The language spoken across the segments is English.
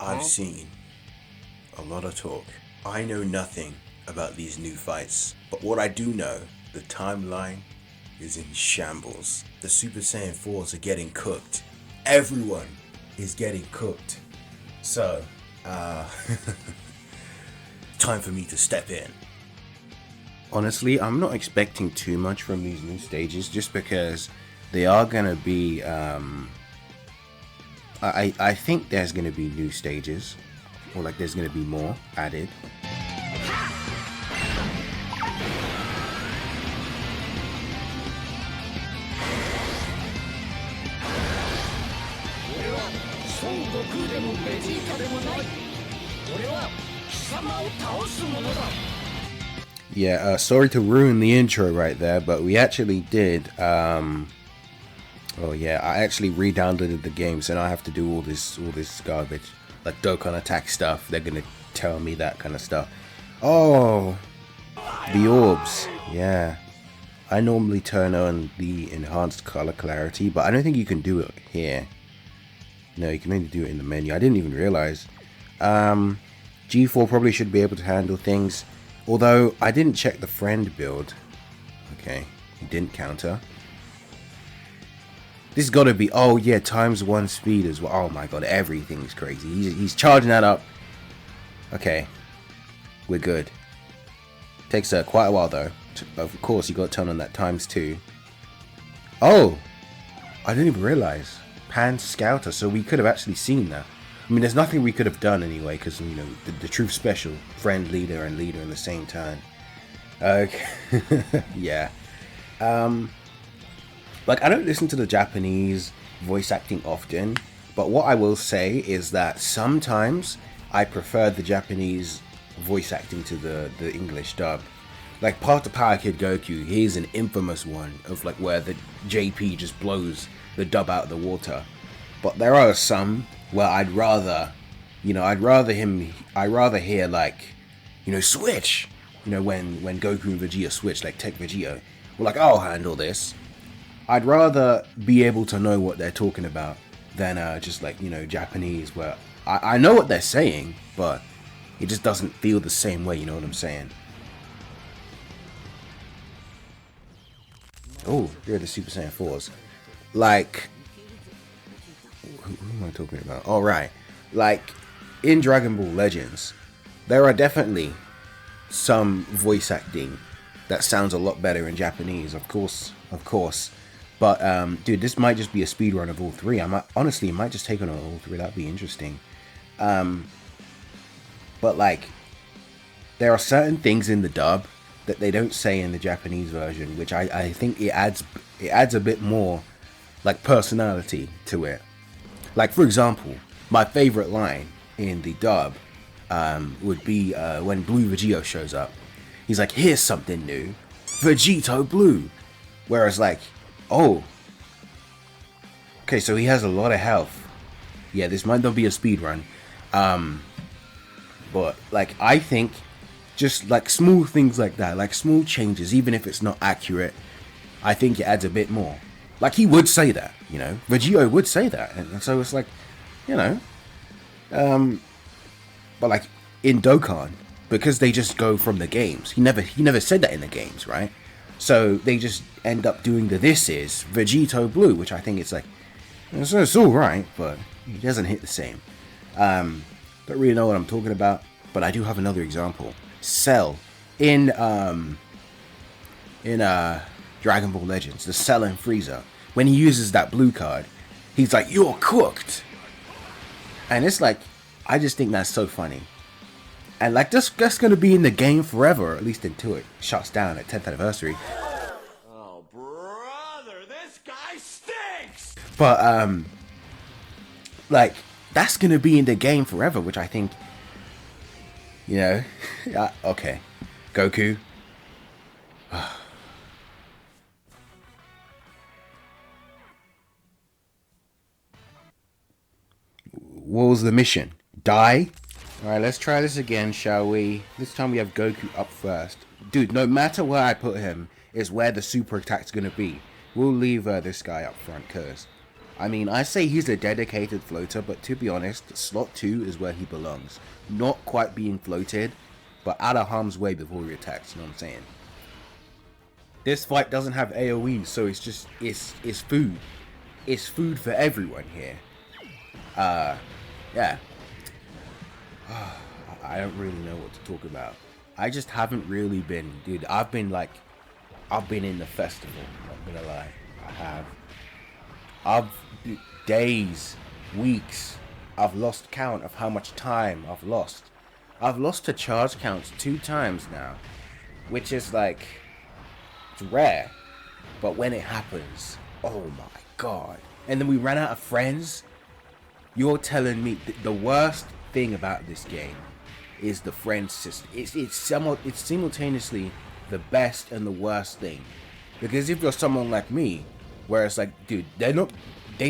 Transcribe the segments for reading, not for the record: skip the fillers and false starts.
I've seen a lot of talk. I know nothing about these new fights, but what I do know, the timeline is in shambles. The Super Saiyan 4s are getting cooked. Everyone is getting cooked. So, time for me to step in. Honestly, I'm not expecting too much from these new stages just because they are gonna be I think there's gonna be new stages, or like there's gonna be more added. Yeah, sorry to ruin the intro right there, but we actually did. Oh yeah, I actually re-downloaded the game, so now I have to do all this garbage, like Dokkan Attack stuff. They're gonna tell me that kind of stuff. Oh, the orbs. Yeah, I normally turn on the enhanced color clarity, but I don't think you can do it here. No, you can only do it in the menu. I didn't even realize. G4 probably should be able to handle things. Although, I didn't check the friend build. Okay, he didn't counter. This has got to be... Oh, yeah, ×1 speed as well. Oh, my God, everything's crazy. He's charging that up. Okay, we're good. Takes quite a while, though. Of course, you got to turn on that ×2. Oh, I didn't even realize. Pan Scouter, so we could have actually seen that. I mean, there's nothing we could have done anyway, because, you know, the Truth Special, friend, leader, and leader in the same time. Okay. Yeah. Like, I don't listen to the Japanese voice acting often, but what I will say is that sometimes I prefer the Japanese voice acting to the English dub. Like, Part of Power Kid Goku, he's an infamous one of, like, where the JP just blows the dub out of the water. But there are some where I'd rather hear, like, you know, switch. You know, when Goku and Vegeta switch, like Tech Vegeta. Well, like, I'll handle this. I'd rather be able to know what they're talking about than just, like, you know, Japanese, where I know what they're saying, but it just doesn't feel the same way, you know what I'm saying? Oh, here are the Super Saiyan 4s. Like, who am I talking about? All right, like in Dragon Ball Legends, there are definitely some voice acting that sounds a lot better in Japanese, of course. But dude, this might just be a speed run of all three. Honestly, it might just take on all three. That'd be interesting. But like, there are certain things in the dub that they don't say in the Japanese version, which I think it adds a bit more like personality to it. Like, for example, my favorite line in the dub would be when Blue Vegito shows up. He's like, here's something new, Vegito Blue. Whereas like, oh, okay, so he has a lot of health. Yeah, this might not be a speed run. But like, I think just like small things like that, like small changes, even if it's not accurate, I think it adds a bit more. Like, he would say that, you know, Vegito would say that, and so it's like, you know, but like in Dokkan, because they just go from the games, he never said that in the games, right? So they just end up doing this is Vegito Blue, which I think it's like, it's all right, but it doesn't hit the same. Don't really know what I'm talking about, but I do have another example. Cell in Dragon Ball Legends, the Cell and Frieza, when he uses that blue card, he's like, "You're cooked," and it's like, I just think that's so funny, and like that's gonna be in the game forever, at least until it shuts down at 10th anniversary. Oh brother, this guy stinks. But like that's gonna be in the game forever, which I think, you know, okay, Goku. What was the mission? Die? Alright, let's try this again, shall we? This time we have Goku up first. Dude, no matter where I put him is where the super attack's gonna be. We'll leave this guy up front, cause I mean, I say he's a dedicated floater, but to be honest, slot 2 is where he belongs. Not quite being floated, but out of harm's way before he attacks, you know what I'm saying? This fight doesn't have AoE, so it's just, it's food. It's food for everyone here. Yeah. I don't really know what to talk about. I just haven't really been, dude, I've been in the festival, I'm not gonna lie. I have. I've days, weeks, I've lost count of how much time I've lost. I've lost to charge counts 2 times now, which is like, it's rare. But when it happens, oh my god. And then we ran out of friends. You're telling me the worst thing about this game is the friend system. It's simultaneously the best and the worst thing. Because if you're someone like me, where it's like, dude, they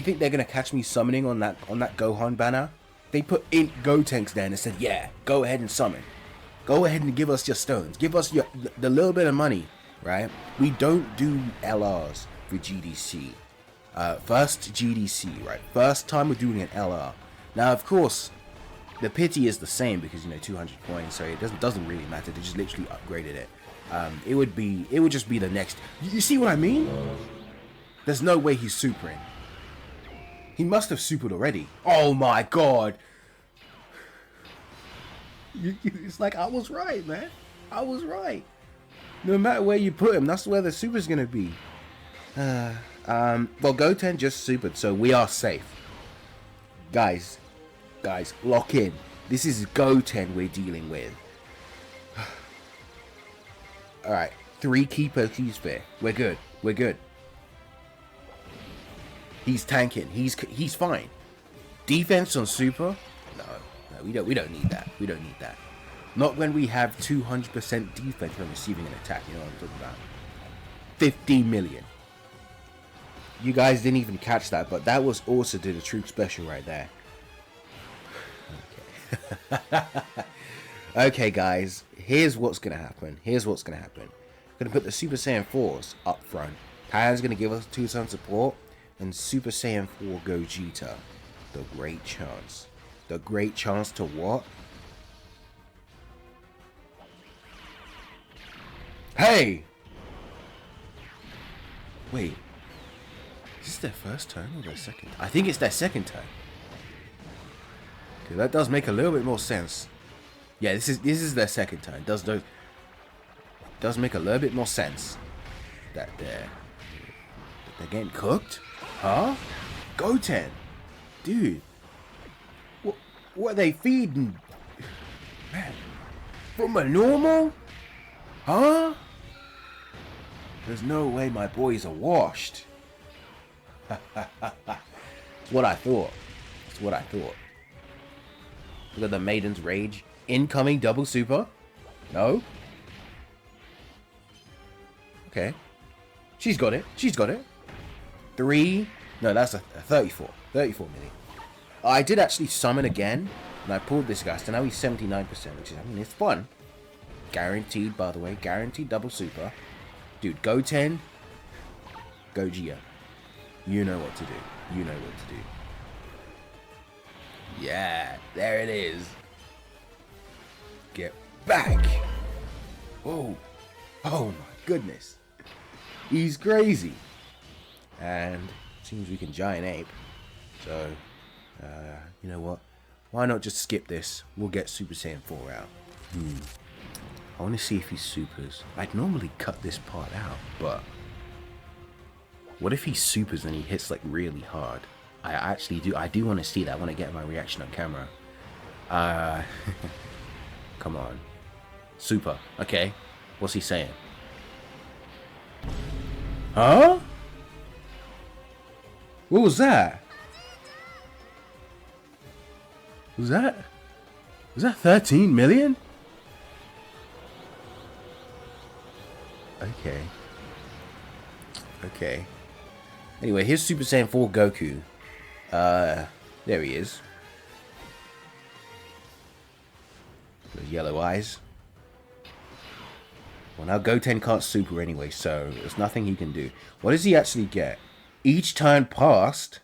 think they're gonna catch me summoning on that Gohan banner. They put in Gotenks there and said, yeah, go ahead and summon. Go ahead and give us your stones. Give us the little bit of money, right? We don't do LRs for GDC. First GDC, right? First time we're doing an LR. Now, of course, the pity is the same because, 200 coins, so it doesn't really matter. They just literally upgraded it. It would just be the next. You see what I mean? There's no way he's supering. He must have supered already. Oh my god. It's like, I was right, man. I was right. No matter where you put him, that's where the super's gonna be. Well, Goten just supered, so we are safe. Guys, lock in. This is Goten we're dealing with. Alright, 3 key Pokémon sphere. We're good. He's tanking. He's fine. Defense on super? No, we don't need that. We don't need that. Not when we have 200% defense when receiving an attack. You know what I'm talking about? 50 million. You guys didn't even catch that, but that was also the troop special right there. Okay. Okay, guys. Here's what's gonna happen. I'm gonna put the Super Saiyan 4s up front. Pan's gonna give us 2-ton support. And Super Saiyan 4 Gogeta. The great chance. The great chance to what? Hey! Wait. Is this their first turn or their second? I think it's their second turn. Okay, that does make a little bit more sense. Yeah, this is their second turn. Does make a little bit more sense that they're getting cooked. Huh? Goten, dude, what are they feeding? Man, from a normal? Huh? There's no way my boys are washed. It's what I thought. Look at the Maiden's Rage. Incoming double super. No. Okay. She's got it. 3. No, that's a 34. 34 million. I did actually summon again. And I pulled this guy. So now he's 79%. Which is, it's fun. Guaranteed, by the way. Guaranteed double super. Dude, Goten. Gogeta. You know what to do. Yeah, there it is. Get back. Oh my goodness. He's crazy. And seems we can giant ape. So, you know what? Why not just skip this? We'll get Super Saiyan 4 out. I want to see if he supers. I'd normally cut this part out, but what if he supers and he hits like really hard? I do want to see that. I want to get my reaction on camera. Come on. Super. Okay. What's he saying? Huh? What was that? Was that 13 million? Okay. Anyway, here's Super Saiyan 4 Goku. There he is. Those yellow eyes. Well, now Goten can't super anyway, so there's nothing he can do. What does he actually get? Each turn passed,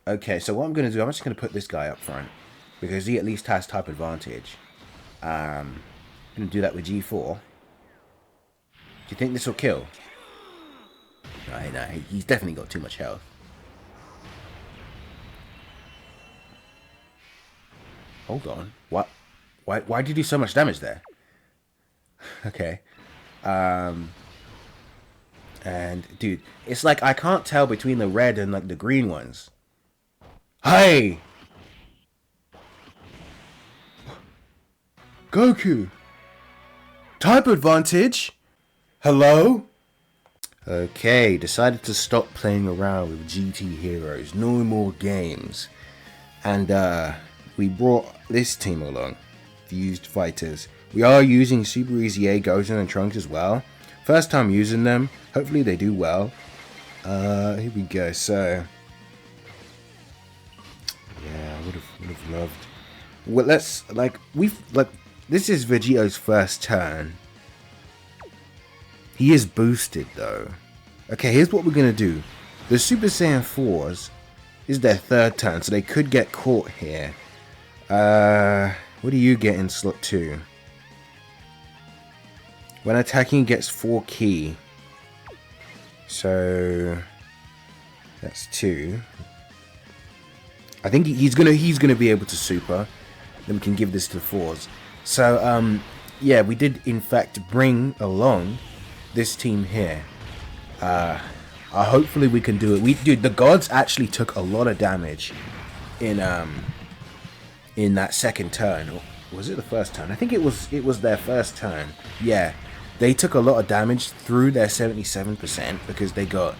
Okay, so what I'm going to do, I'm just going to put this guy up front because he at least has type advantage. I'm going to do that with G4. Do you think this will kill? No, he's definitely got too much health. Hold on. What? Why did he do so much damage there? Okay. And dude, it's like I can't tell between the red and like the green ones. Hey! Goku! Type advantage? Hello? Okay, decided to stop playing around with GT Heroes. No more games. And we brought this team along. Fused Fighters. We are using Super Easy A, Goten and Trunks as well. First time using them. Hopefully they do well. Here we go. So yeah, I would have loved. Well, let's this is Vegeto's first turn. He is boosted though. Okay, here's what we're gonna do. The Super Saiyan 4s is their third turn, so they could get caught here. What do you get in slot 2? When attacking, gets 4 ki. So that's 2. I think he's gonna be able to super. Then we can give this to the 4s. So yeah, we did in fact bring along this team here. Hopefully we can do it. Dude, the gods actually took a lot of damage in that second turn. Or was it the first turn? I think it was their first turn. Yeah, they took a lot of damage through their 77% because they got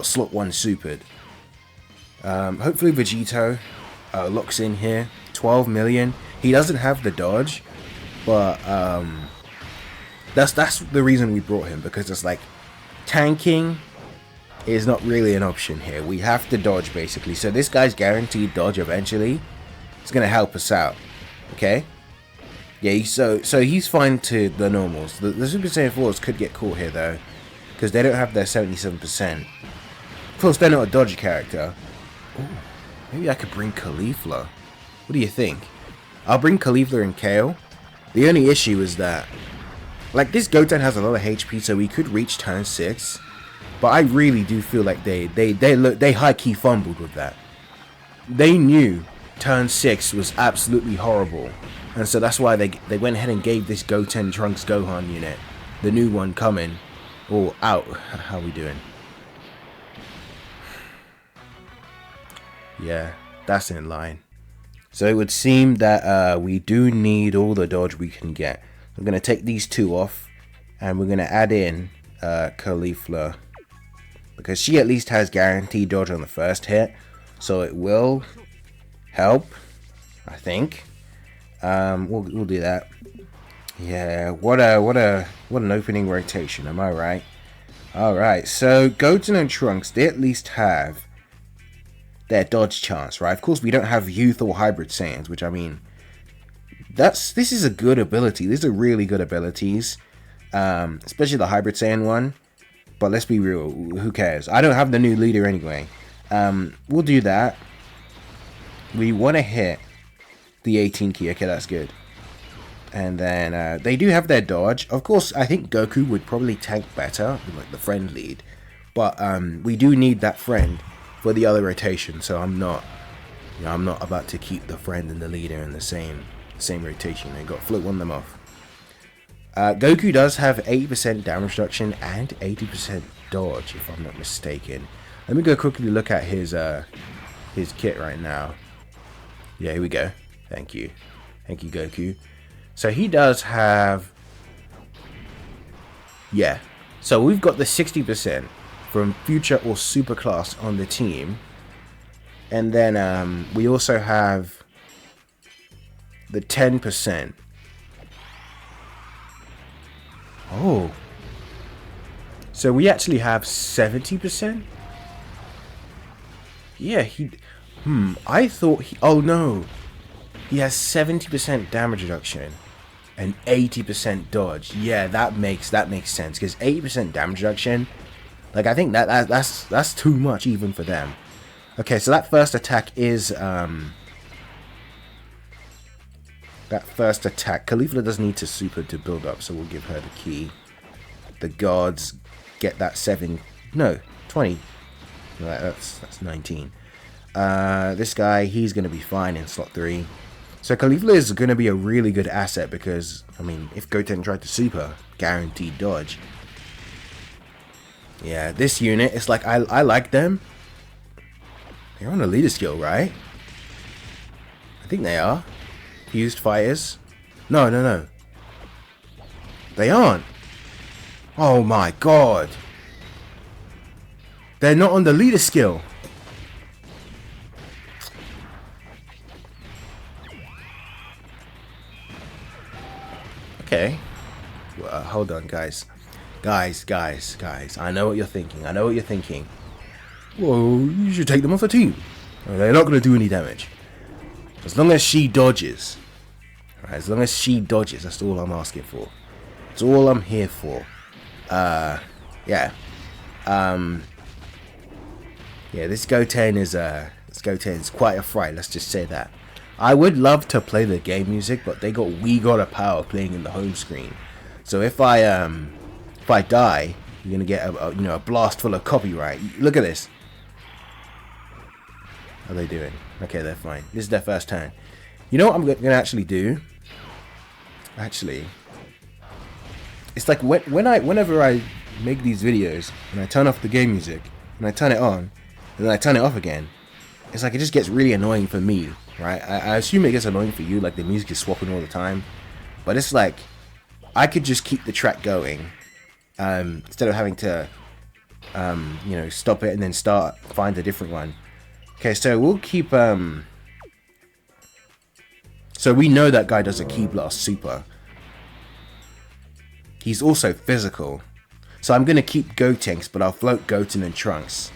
slot 1 supered. Hopefully Vegito locks in here. 12 million. He doesn't have the dodge, but that's the reason we brought him, because it's like tanking is not really an option here. We have to dodge basically. So this guy's guaranteed dodge eventually. It's gonna help us out. Okay. Yeah. So he's fine to the normals. The Super Saiyan 4s could get caught here though, because they don't have their 77%. Of course, they're not a dodge character. Ooh, maybe I could bring Caulifla. What do you think? I'll bring Caulifla and Kale. The only issue is that, like, this Goten has a lot of HP, so we could reach turn 6. But I really do feel like they high key fumbled with that. They knew turn 6 was absolutely horrible, and so that's why they went ahead and gave this Goten Trunks Gohan unit, the new one coming, or out. How we doing? Yeah, that's in line. So it would seem that we do need all the dodge we can get. I'm going to take these 2 off, and we're going to add in Caulifla, because she at least has guaranteed dodge on the first hit, so it will help, I think. We'll do that. Yeah, what an opening rotation, am I right? All right, so Goten and Trunks, they at least have their dodge chance, right? Of course, we don't have Youth or Hybrid Saiyans, which, I mean, this is a good ability. These are really good abilities, especially the Hybrid Saiyan one. But let's be real, who cares? I don't have the new leader anyway. We'll do that. We want to hit the 18 ki. Okay, that's good. And then they do have their dodge. Of course, I think Goku would probably tank better, like the friend lead. But we do need that friend for the other rotation, so I'm not about to keep the friend and the leader in the same rotation. They got float one them off. Goku does have 80% damage reduction and 80% dodge, if I'm not mistaken. Let me go quickly look at his kit right now. Yeah, here we go. Thank you, Goku. So he does have, yeah. So we've got the 60% from Future or Super Class on the team. And then we also have the 10%. Oh. So we actually have 70%? Yeah, I thought oh no. He has 70% damage reduction and 80% dodge. Yeah, that makes sense, because 80% damage reduction, like, I think that's too much even for them. Okay, so that first attack is that first attack. Caulifla does need to super to build up, so we'll give her the key. The guards get that 7, no, 20. Right, that's 19. This guy, he's going to be fine in slot 3. So Caulifla is going to be a really good asset because, I mean, if Goten tried to super, guaranteed dodge. Yeah, this unit, it's like, I like them. They're on a leader skill, right? I think they are. Fused fighters. No. They aren't. Oh my god. They're not on the leader skill. Okay. Well, hold on, guys. Guys. I know what you're thinking. Well, you should take them off the team. They're not going to do any damage. As long as she dodges. Right, as long as she dodges, that's all I'm asking for. That's all I'm here for. Yeah. Yeah, this Goten is quite a fright, let's just say that. I would love to play the game music, but they got We Gotta Power playing in the home screen. So if I die, you're gonna get a blast full of copyright. Look at this. How are they doing? Okay, they're fine. This is their first turn. You know what I'm gonna actually do? Actually, it's like whenever I make these videos and I turn off the game music and I turn it on and then I turn it off again, it's like it just gets really annoying for me, right? I assume it gets annoying for you, like the music is swapping all the time, but it's like I could just keep the track going instead of having to stop it and then find a different one. Okay, so we'll keep so we know that guy does a Ki Blast super. He's also physical. So I'm going to keep Gotenks, but I'll float Goten and Trunks.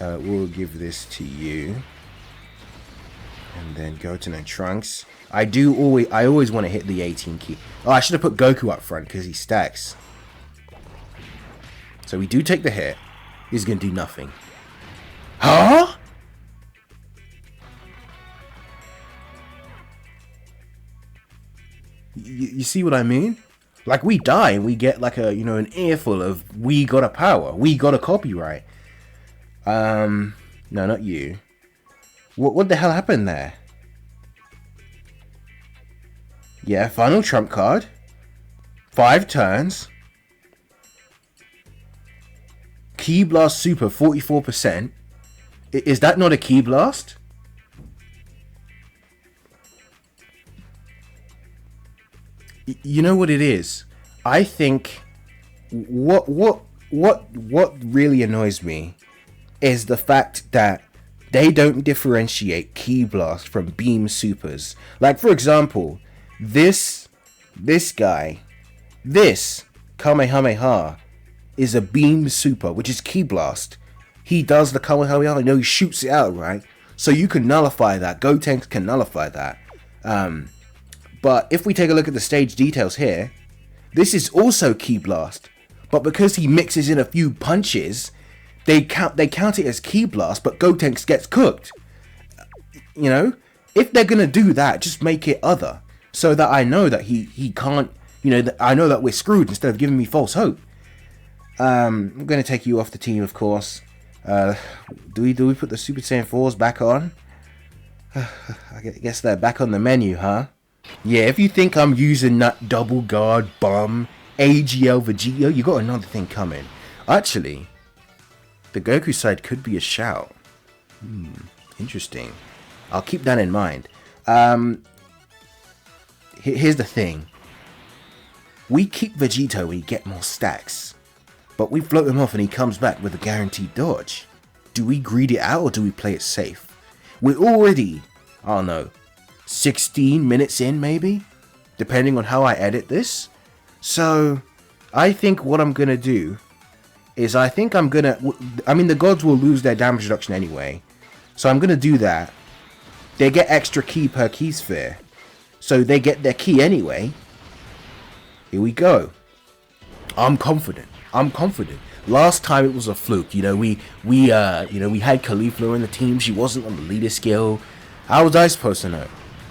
We'll give this to you. And then Goten and Trunks. I always want to hit the 18 key. Oh, I should have put Goku up front because he stacks. So we do take the hit. He's going to do nothing. Huh? You see what I mean? Like, we die and we get like an earful of We Gotta Power. We got a copyright. No, not you. What the hell happened there? Yeah, final trump card. 5 turns. Ki Blast Super 44%. Is that not a Ki Blast? You know what it is? I think what really annoys me is the fact that they don't differentiate Ki Blast from Beam Supers. Like, for example, this guy, this Kamehameha is a Beam Super, which is Ki Blast. He does the Kamehameha, he shoots it out, right? So you can nullify that. Gotenks can nullify that. But if we take a look at the stage details here, this is also Ki Blast. But because he mixes in a few punches, they count it as Ki Blast, but Gotenks gets cooked. You know? If they're going to do that, just make it other. So that I know that he can't, I know that we're screwed instead of giving me false hope. I'm going to take you off the team, of course. Do we put the Super Saiyan 4s back on? I guess they're back on the menu, huh? Yeah, if you think I'm using that double guard bomb AGL Vegeta, you got another thing coming. Actually, the Goku side could be a shout. Interesting. I'll keep that in mind. Here's the thing. We keep Vegeta when we get more stacks. But we float him off and he comes back with a guaranteed dodge. Do we greed it out or do we play it safe? We're already, I don't know, 16 minutes in maybe? Depending on how I edit this. So, I think what I'm going to do is the gods will lose their damage reduction anyway. So I'm going to do that. They get extra ki per ki sphere. So they get their ki anyway. Here we go. I'm confident. Last time it was a fluke. You know, we had Caulifla in the team. She wasn't on the leader skill. How was I supposed to know?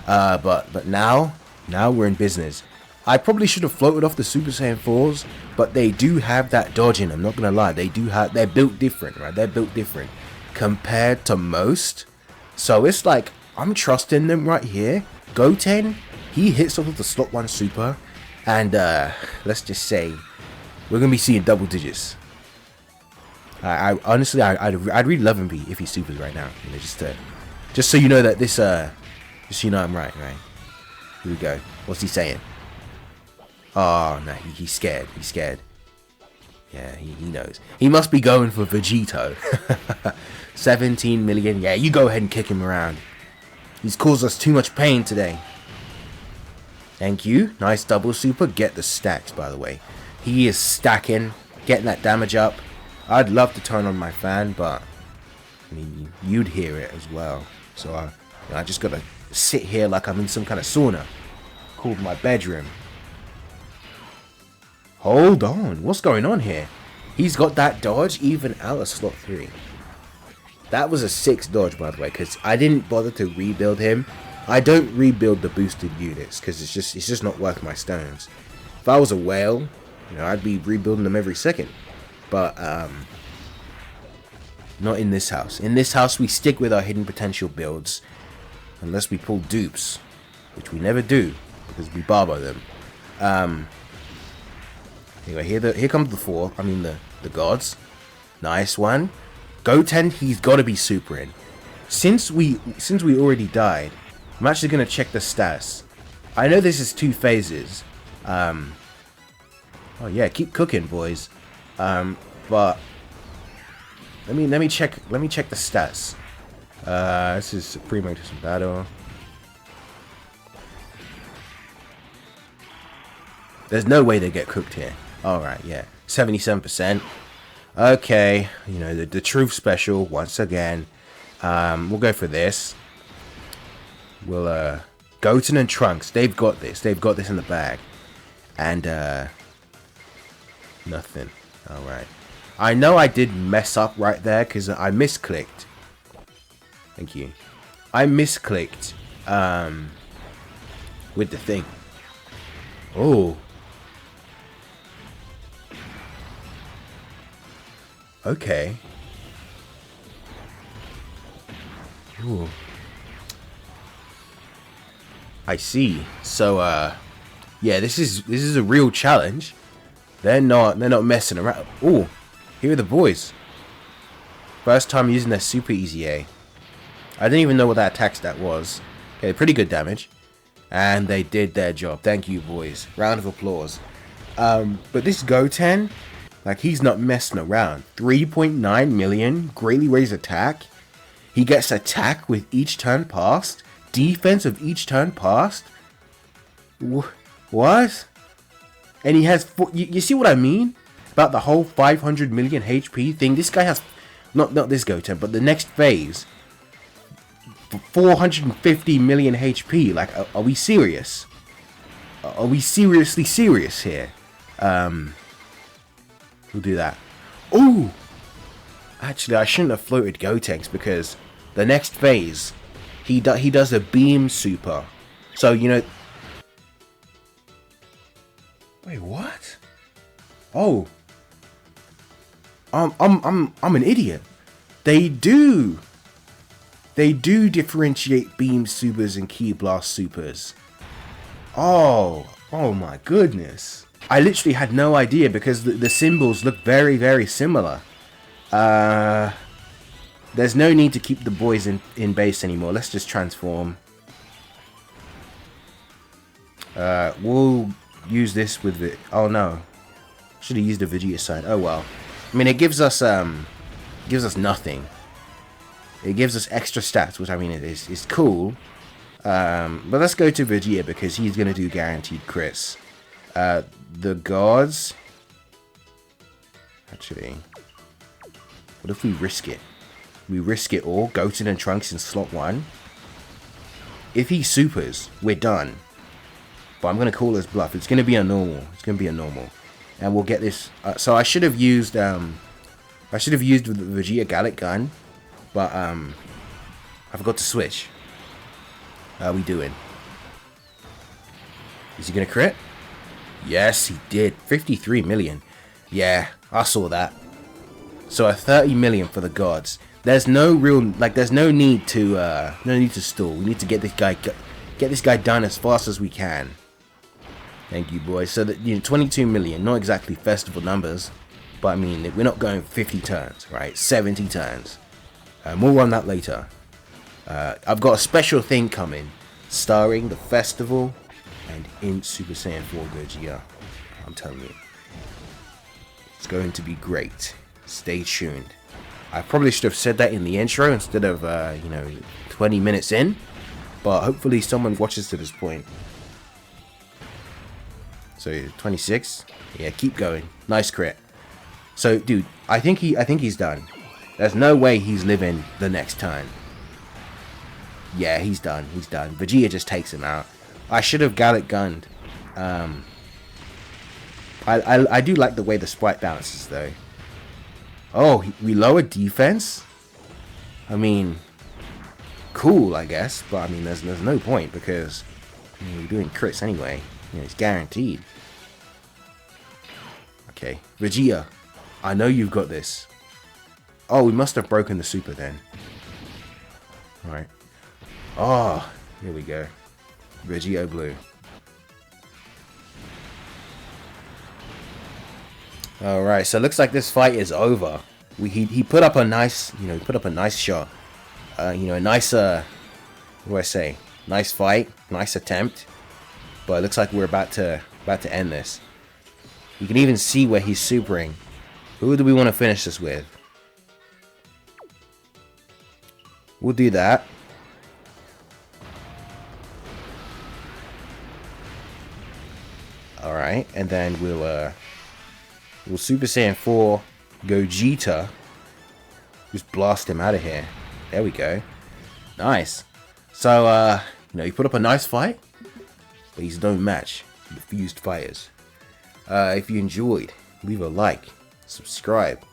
But now we're in business. I probably should have floated off the Super Saiyan 4s, but they do have that dodge in them. I'm not gonna lie, they're built different, right? They're built different compared to most. So it's like I'm trusting them right here. Goten, he hits off with the slot 1 super, and let's just say we're gonna be seeing double digits. I honestly, I'd really love him if he supers right now. You know, just so you know that this just so you know I'm right. Here we go. What's he saying? Oh no, he's scared. He's scared. Yeah, he knows. He must be going for Vegito. 17 million. Yeah, you go ahead and kick him around. He's caused us too much pain today. Thank you. Nice double super. Get the stacks, by the way. He is stacking, getting that damage up. I'd love to turn on my fan, but I mean, you'd hear it as well. So I just gotta sit here like I'm in some kind of sauna called my bedroom. Hold on, what's going on here? He's got that dodge even out of slot 3. That was a 6 dodge, by the way, because I didn't bother to rebuild him. I don't rebuild the boosted units because it's just not worth my stones. If I was a whale, you know, I'd be rebuilding them every second. But not in this house. In this house, we stick with our hidden potential builds, unless we pull dupes, which we never do because we barbo them. Anyway, here comes the 4. I mean the gods. Nice one. Goten, he's got to be super in. Since we already died, I'm actually gonna check the stats. I know this is 2 phases. Oh yeah, keep cooking, boys. But let me check the stats. This is Supreme Battle. There's no way they get cooked here. Alright, yeah. 77%. Okay, you know, the truth special once again. We'll go for this. We'll Goten and Trunks, they've got this. They've got this in the bag. And nothing. Alright. I know I did mess up right there because I misclicked. Thank you. I misclicked with the thing. Oh. Okay. Ooh. I see. So yeah, this is a real challenge. They're not messing around. Oh, here are the boys. First time using their super easy A. I didn't even know what that attack stat was. Okay, pretty good damage. And they did their job. Thank you, boys. Round of applause. But this Goten, like, he's not messing around. 3.9 million, greatly raised attack. He gets attack with each turn passed. Defense of each turn passed. What? And he has... You see what I mean? About the whole 500 million HP thing. This guy has... Not this Goten, but the next phase. 450 million HP. Like, are we serious? Are we seriously serious here? We'll do that. Ooh! Actually, I shouldn't have floated Gotenks because the next phase, he does a beam super. So, you know... Wait, what? Oh. I'm an idiot. They do differentiate beam supers and key blast supers. Oh my goodness. I literally had no idea because the symbols look very, very similar. There's no need to keep the boys in base anymore. Let's just transform. We'll use this with the... Oh no. Should have used the Vegeta side. Oh well. I mean, it gives us nothing. It gives us extra stats, which I mean is cool. But let's go to Vegeta because he's gonna do guaranteed crits. The gods. Actually, what if we risk it? We risk it all. Goten and Trunks in slot 1. If he supers, we're done. But I'm gonna call this bluff. It's gonna be a normal. It's gonna be a normal. and we'll get this. So I should have used the Vegeta Gallic gun, but I forgot to switch. How are we doing? Is he gonna crit? Yes, he did. 53 million. Yeah, I saw that. So a 30 million for the gods. There's no real, like, there's no need to stall. We need to get this guy done as fast as we can. Thank you, boys. So that, 22 million, not exactly festival numbers, but I mean, we're not going 50 turns, right? 70 turns. More on that later. I've got a special thing coming, starring the festival and in Super Saiyan 4 Gogeta. I'm telling you, it's going to be great. Stay tuned. I probably should have said that in the intro instead of 20 minutes in, but hopefully someone watches to this point. So 26, yeah, keep going. Nice crit. So, dude, I think he's done. There's no way he's living the next turn. Yeah, he's done. He's done. Vegeta just takes him out. I should have Gallic gunned. I do like the way the sprite bounces though. Oh, we lowered defense? I mean, cool, I guess. But I mean, there's no point because we're doing crits anyway. It's guaranteed. Okay, Vegeta, I know you've got this. Oh, we must have broken the super then. Alright. Oh, here we go. Vegeta Blue. Alright, so it looks like this fight is over. He put up a nice, shot. A nice, what do I say? Nice fight, nice attempt. But it looks like we're about to end this. You can even see where he's supering. Who do we want to finish this with? We'll do that. Alright, and then we'll Super Saiyan 4 Gogeta. Just blast him out of here. There we go. Nice. So, he put up a nice fight, but he's no match for the fused fighters. If you enjoyed, leave a like, subscribe,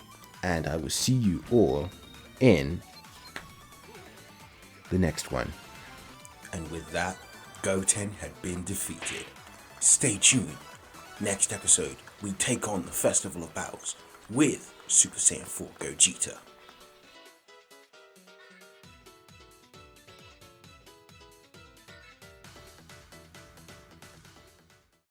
and I will see you all in the next one. And with that, Goten had been defeated. Stay tuned. Next episode, we take on the Festival of Battles with Super Saiyan 4 Gogeta.